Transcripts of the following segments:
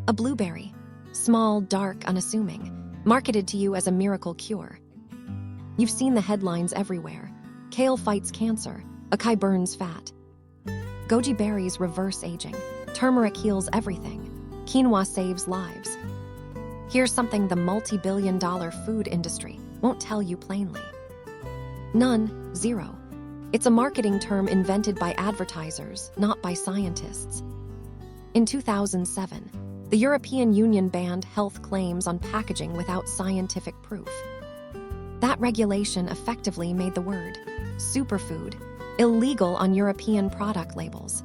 A blueberry, small, dark, unassuming, marketed to you as a miracle cure. You've seen the headlines everywhere. Kale fights cancer, acai burns fat. Goji berries reverse aging, turmeric heals everything, quinoa saves lives. Here's something the multi-billion-dollar food industry won't tell you plainly. None, zero. It's a marketing term invented by advertisers, not by scientists. In 2007, the European Union banned health claims on packaging without scientific proof. That regulation effectively made the word superfood illegal on European product labels.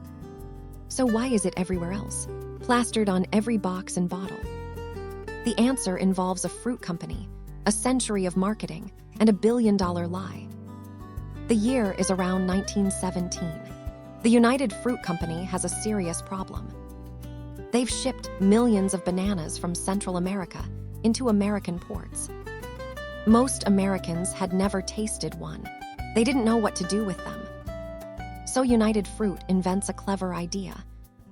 So why is it everywhere else, plastered on every box and bottle? The answer involves a fruit company, a century of marketing, and a billion-dollar lie. The year is around 1917. The United Fruit Company has a serious problem. They've shipped millions of bananas from Central America into American ports. Most Americans had never tasted one. They didn't know what to do with them. So United Fruit invents a clever idea.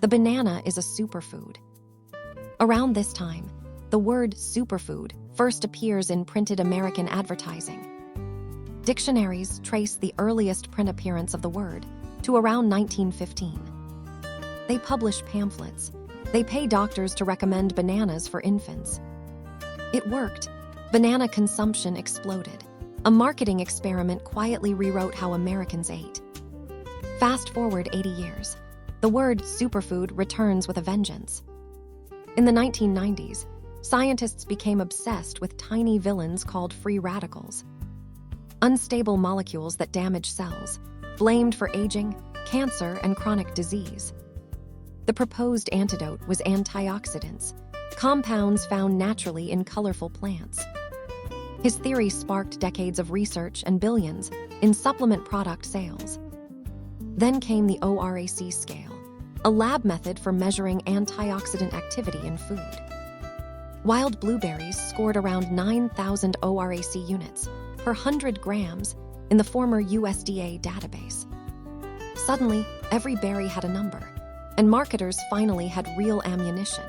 The banana is a superfood. Around this time, the word superfood first appears in printed American advertising. Dictionaries trace the earliest print appearance of the word to around 1915. They publish pamphlets. They pay doctors to recommend bananas for infants. It worked. Banana consumption exploded. A marketing experiment quietly rewrote how Americans ate. Fast forward 80 years. The word superfood returns with a vengeance. In the 1990s, scientists became obsessed with tiny villains called free radicals. Unstable molecules that damage cells, blamed for aging, cancer, and chronic disease. The proposed antidote was antioxidants, compounds found naturally in colorful plants. His theory sparked decades of research and billions in supplement product sales. Then came the ORAC scale, a lab method for measuring antioxidant activity in food. Wild blueberries scored around 9,000 ORAC units per 100 grams in the former USDA database. Suddenly, every berry had a number, and marketers finally had real ammunition.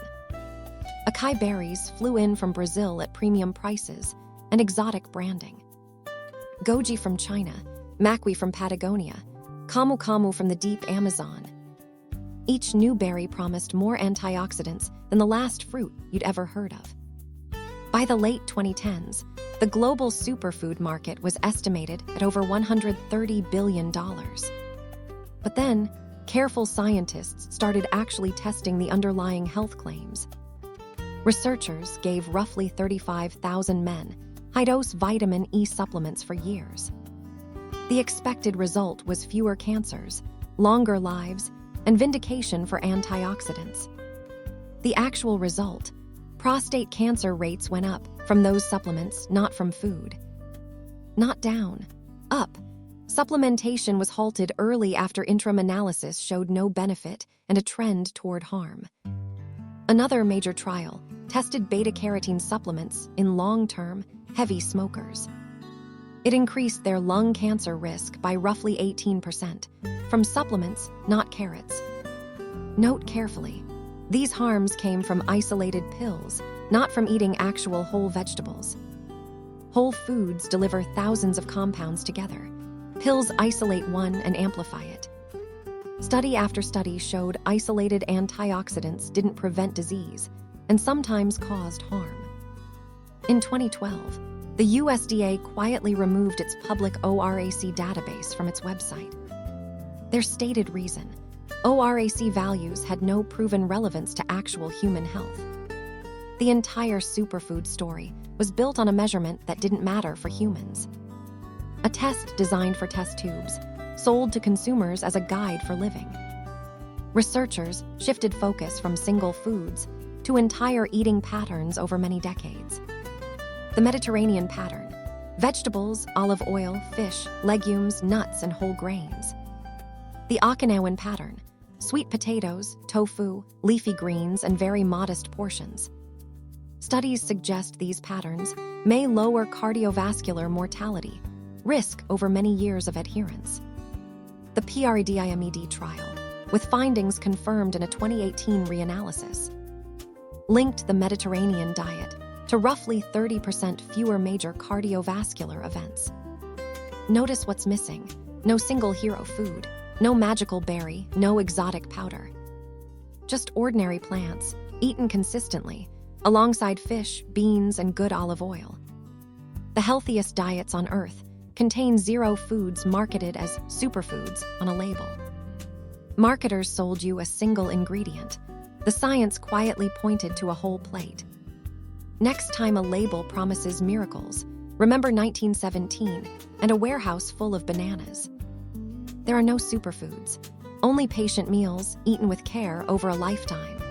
Acai berries flew in from Brazil at premium prices and exotic branding. Goji from China, maquis from Patagonia, camu camu from the deep Amazon. Each new berry promised more antioxidants than the last fruit you'd ever heard of. By the late 2010s, the global superfood market was estimated at over $130 billion. But then, careful scientists started actually testing the underlying health claims. Researchers gave roughly 35,000 men high-dose vitamin E supplements for years. The expected result was fewer cancers, longer lives, and vindication for antioxidants. The actual result: prostate cancer rates went up from those supplements, not from food. Not down, up. Supplementation was halted early after interim analysis showed no benefit and a trend toward harm. Another major trial tested beta-carotene supplements in long-term, heavy smokers. It increased their lung cancer risk by roughly 18%, from supplements, not carrots. Note carefully, these harms came from isolated pills, not from eating actual whole vegetables. Whole foods deliver thousands of compounds together. Pills isolate one and amplify it. Study after study showed isolated antioxidants didn't prevent disease and sometimes caused harm. In 2012, the USDA quietly removed its public ORAC database from its website. Their stated reason: ORAC values had no proven relevance to actual human health. The entire superfood story was built on a measurement that didn't matter for humans. A test designed for test tubes, sold to consumers as a guide for living. Researchers shifted focus from single foods to entire eating patterns over many decades. The Mediterranean pattern: vegetables, olive oil, fish, legumes, nuts, and whole grains. The Okinawan pattern: sweet potatoes, tofu, leafy greens, and very modest portions. Studies suggest these patterns may lower cardiovascular mortality risk over many years of adherence. the PREDIMED trial, with findings confirmed in a 2018 reanalysis, linked the Mediterranean diet to roughly 30% fewer major cardiovascular events. Notice what's missing: no single hero food, no magical berry, no exotic powder. Just ordinary plants, eaten consistently, alongside fish, beans, and good olive oil. The healthiest diets on Earth contain zero foods marketed as superfoods on a label. Marketers sold you a single ingredient. The science quietly pointed to a whole plate. Next time a label promises miracles, remember 1917 and a warehouse full of bananas. There are no superfoods, only patient meals eaten with care over a lifetime.